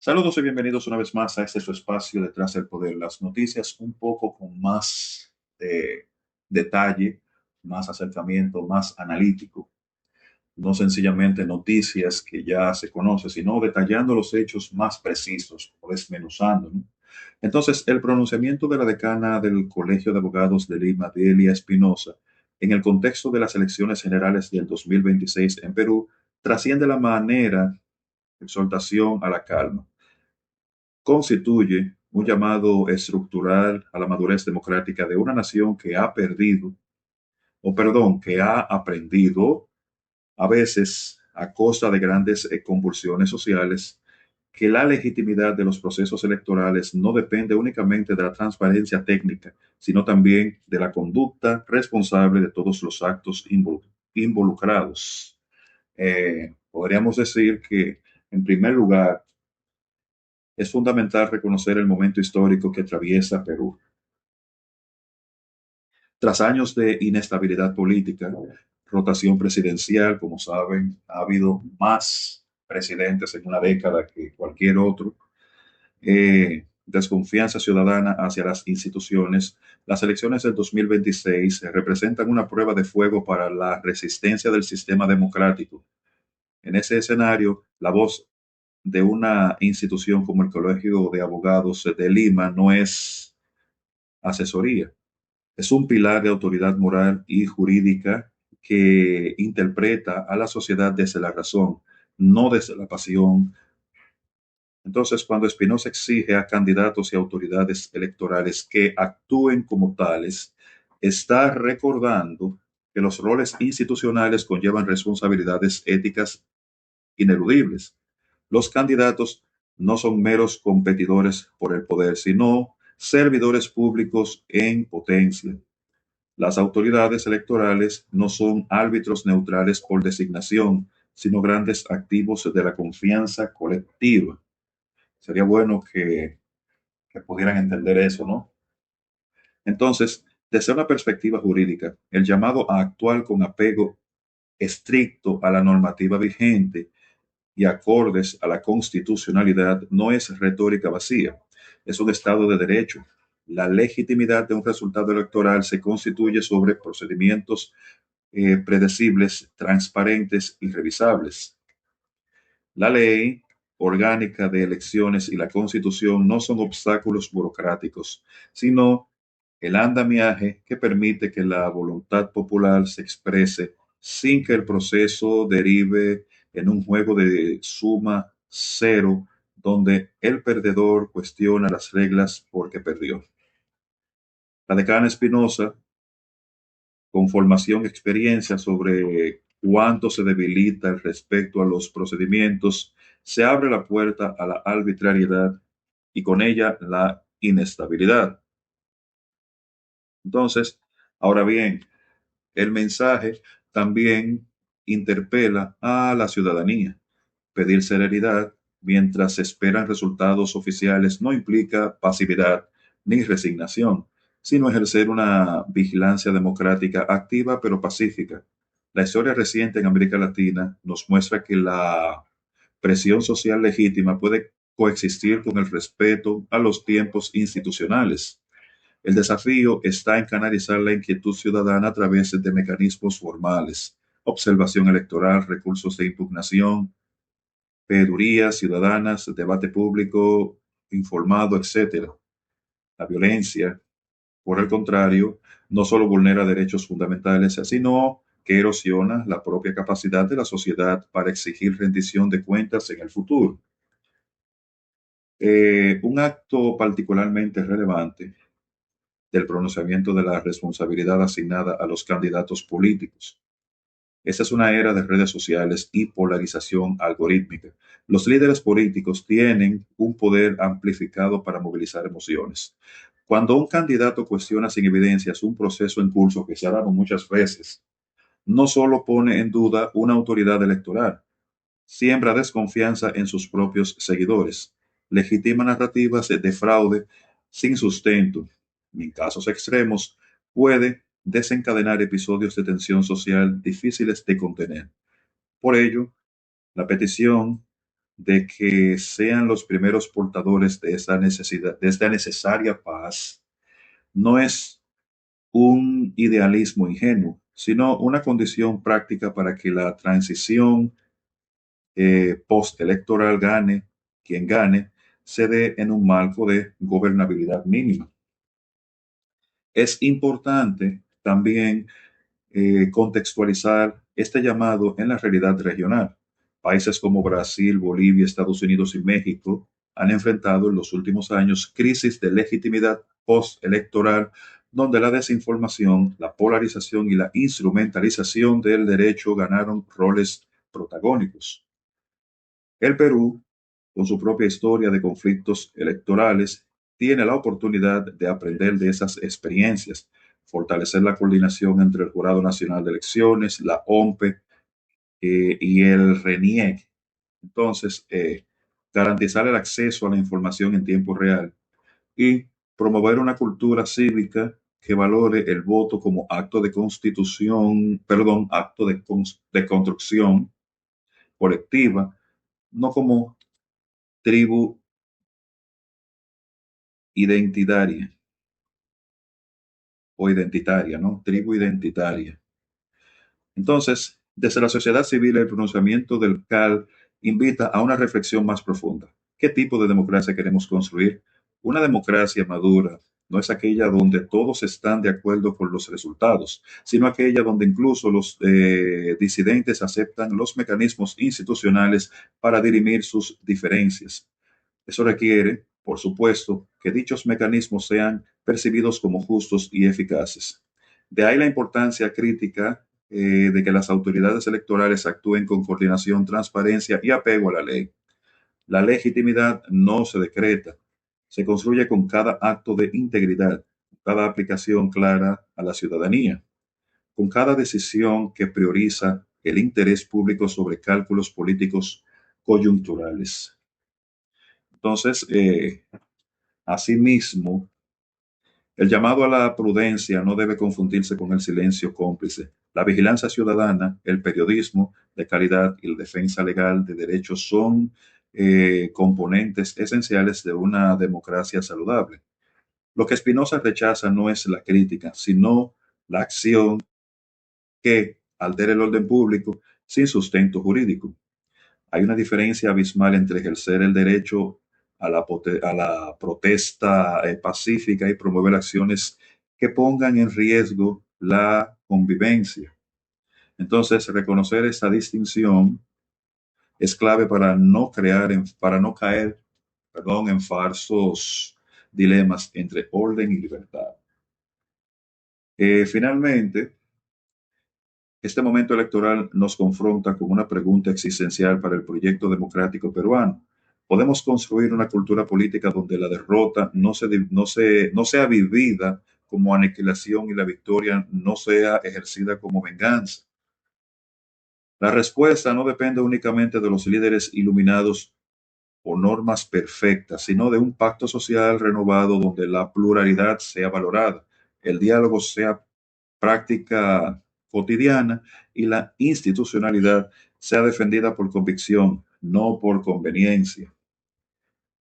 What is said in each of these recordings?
Saludos y bienvenidos una vez más a este su espacio detrás del poder. Las noticias un poco con más detalle, más acercamiento, más analítico. No sencillamente noticias que ya se conocen, sino detallando los hechos más precisos, o desmenuzando, ¿no? Entonces, el pronunciamiento de la decana del Colegio de Abogados de Lima, Delia Espinosa, en el contexto de las elecciones generales del 2026 en Perú, trasciende la manera, exhortación a la calma, constituye un llamado estructural a la madurez democrática de una nación que ha perdido, o perdón, que ha aprendido, a veces a costa de grandes convulsiones sociales, que la legitimidad de los procesos electorales no depende únicamente de la transparencia técnica, sino también de la conducta responsable de todos los actos involucrados. Podríamos decir que, en primer lugar, es fundamental reconocer el momento histórico que atraviesa Perú. Tras años de inestabilidad política, rotación presidencial, como saben, ha habido más presidentes en una década que cualquier otro, desconfianza ciudadana hacia las instituciones, las elecciones del 2026 representan una prueba de fuego para la resistencia del sistema democrático. En ese escenario, la voz de una institución como el Colegio de Abogados de Lima no es asesoría. Es un pilar de autoridad moral y jurídica que interpreta a la sociedad desde la razón, no desde la pasión. Entonces, cuando Espinosa exige a candidatos y autoridades electorales que actúen como tales, está recordando que los roles institucionales conllevan responsabilidades éticas ineludibles. Los candidatos no son meros competidores por el poder, sino servidores públicos en potencia. Las autoridades electorales no son árbitros neutrales por designación, sino grandes activos de la confianza colectiva. Sería bueno que pudieran entender eso, ¿no? Entonces, desde una perspectiva jurídica, el llamado a actuar con apego estricto a la normativa vigente y acordes a la constitucionalidad no es retórica vacía, es un Estado de derecho. La legitimidad de un resultado electoral se constituye sobre procedimientos predecibles, transparentes y revisables. La ley orgánica de elecciones y la constitución no son obstáculos burocráticos, sino el andamiaje que permite que la voluntad popular se exprese sin que el proceso derive en un juego de suma cero donde el perdedor cuestiona las reglas porque perdió. La decana Espinosa, con formación y experiencia sobre cuánto se debilita respecto a los procedimientos, se abre la puerta a la arbitrariedad y con ella la inestabilidad. Entonces, ahora bien, el mensaje también interpela a la ciudadanía. Pedir celeridad mientras se esperan resultados oficiales no implica pasividad ni resignación, sino ejercer una vigilancia democrática activa pero pacífica. La historia reciente en América Latina nos muestra que la presión social legítima puede coexistir con el respeto a los tiempos institucionales. El desafío está en canalizar la inquietud ciudadana a través de mecanismos formales, observación electoral, recursos de impugnación, veedurías ciudadanas, debate público informado, etcétera. La violencia, por el contrario, no solo vulnera derechos fundamentales, sino que erosiona la propia capacidad de la sociedad para exigir rendición de cuentas en el futuro. Un acto particularmente relevante del pronunciamiento de la responsabilidad asignada a los candidatos políticos. Esta es una era de redes sociales y polarización algorítmica. Los líderes políticos tienen un poder amplificado para movilizar emociones. Cuando un candidato cuestiona sin evidencias un proceso en curso que se ha dado muchas veces, no solo pone en duda una autoridad electoral, siembra desconfianza en sus propios seguidores, legitima narrativas de fraude sin sustento y en casos extremos puede desencadenar episodios de tensión social difíciles de contener. Por ello, la petición de que sean los primeros portadores de esta necesidad, de esta necesaria paz, no es un idealismo ingenuo, sino una condición práctica para que la transición postelectoral gane quien gane, se dé en un marco de gobernabilidad mínima. Es importante también contextualizar este llamado en la realidad regional. Países como Brasil, Bolivia, Estados Unidos y México han enfrentado en los últimos años crisis de legitimidad postelectoral donde la desinformación, la polarización y la instrumentalización del derecho ganaron roles protagónicos. El Perú, con su propia historia de conflictos electorales, tiene la oportunidad de aprender de esas experiencias, fortalecer la coordinación entre el Jurado Nacional de Elecciones, la OMPE y el RENIEC. Entonces, garantizar el acceso a la información en tiempo real y promover una cultura cívica que valore el voto como acto de constitución, perdón, acto de construcción colectiva, no como tribu identitaria o identitaria, ¿no? Tribu identitaria. Entonces, desde la sociedad civil, el pronunciamiento del CAL invita a una reflexión más profunda. ¿Qué tipo de democracia queremos construir? Una democracia madura no es aquella donde todos están de acuerdo con los resultados, sino aquella donde incluso los disidentes aceptan los mecanismos institucionales para dirimir sus diferencias. Eso requiere, por supuesto, que dichos mecanismos sean percibidos como justos y eficaces. De ahí la importancia crítica de que las autoridades electorales actúen con coordinación, transparencia y apego a la ley. La legitimidad no se decreta, se construye con cada acto de integridad, cada aplicación clara a la ciudadanía, con cada decisión que prioriza el interés público sobre cálculos políticos coyunturales. Entonces, asimismo, el llamado a la prudencia no debe confundirse con el silencio cómplice. La vigilancia ciudadana, el periodismo de calidad y la defensa legal de derechos son componentes esenciales de una democracia saludable. Lo que Spinoza rechaza no es la crítica, sino la acción que altera el orden público sin sustento jurídico. Hay una diferencia abismal entre ejercer el derecho a la protesta pacífica y promover acciones que pongan en riesgo la convivencia. Entonces, reconocer esa distinción es clave para no para no caer, perdón, en falsos dilemas entre orden y libertad. Finalmente, este momento electoral nos confronta con una pregunta existencial para el proyecto democrático peruano. ¿Podemos construir una cultura política donde la derrota no sea vivida como aniquilación y la victoria no sea ejercida como venganza? La respuesta no depende únicamente de los líderes iluminados o normas perfectas, sino de un pacto social renovado donde la pluralidad sea valorada, el diálogo sea práctica cotidiana y la institucionalidad sea defendida por convicción, no por conveniencia.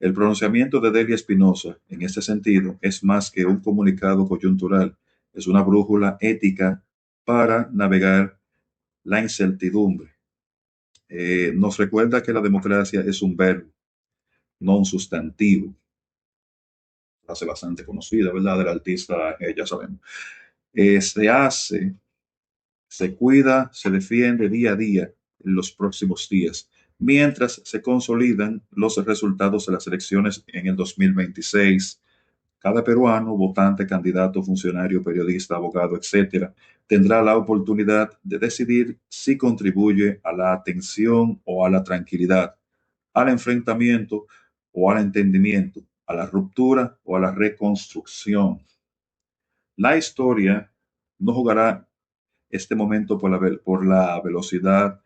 El pronunciamiento de Delia Espinosa, en este sentido, es más que un comunicado coyuntural, es una brújula ética para navegar la incertidumbre. Nos recuerda que la democracia es un verbo, no un sustantivo. Frase bastante conocida, ¿verdad? Del artista, ya sabemos. Se hace, se cuida, se defiende día a día en los próximos días, mientras se consolidan los resultados de las elecciones en el 2026. Cada peruano, votante, candidato, funcionario, periodista, abogado, etcétera, tendrá la oportunidad de decidir si contribuye a la atención o a la tranquilidad, al enfrentamiento o al entendimiento, a la ruptura o a la reconstrucción. La historia no jugará este momento por la velocidad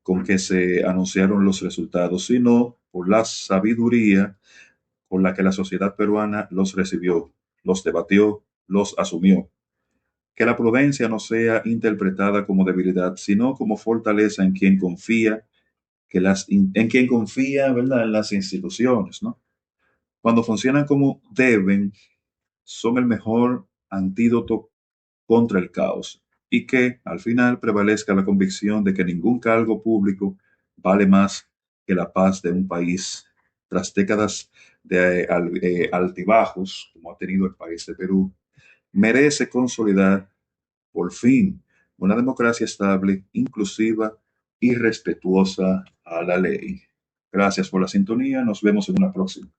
con que se anunciaron los resultados, sino por la sabiduría con la que la sociedad peruana los recibió, los debatió, los asumió. Que la prudencia no sea interpretada como debilidad, sino como fortaleza en quien confía en quien confía, ¿verdad? En las instituciones, ¿no? Cuando funcionan como deben, son el mejor antídoto contra el caos y que al final prevalezca la convicción de que ningún cargo público vale más que la paz de un país. Tras décadas de altibajos, como ha tenido el país de Perú, merece consolidar por fin una democracia estable, inclusiva y respetuosa a la ley. Gracias por la sintonía. Nos vemos en una próxima.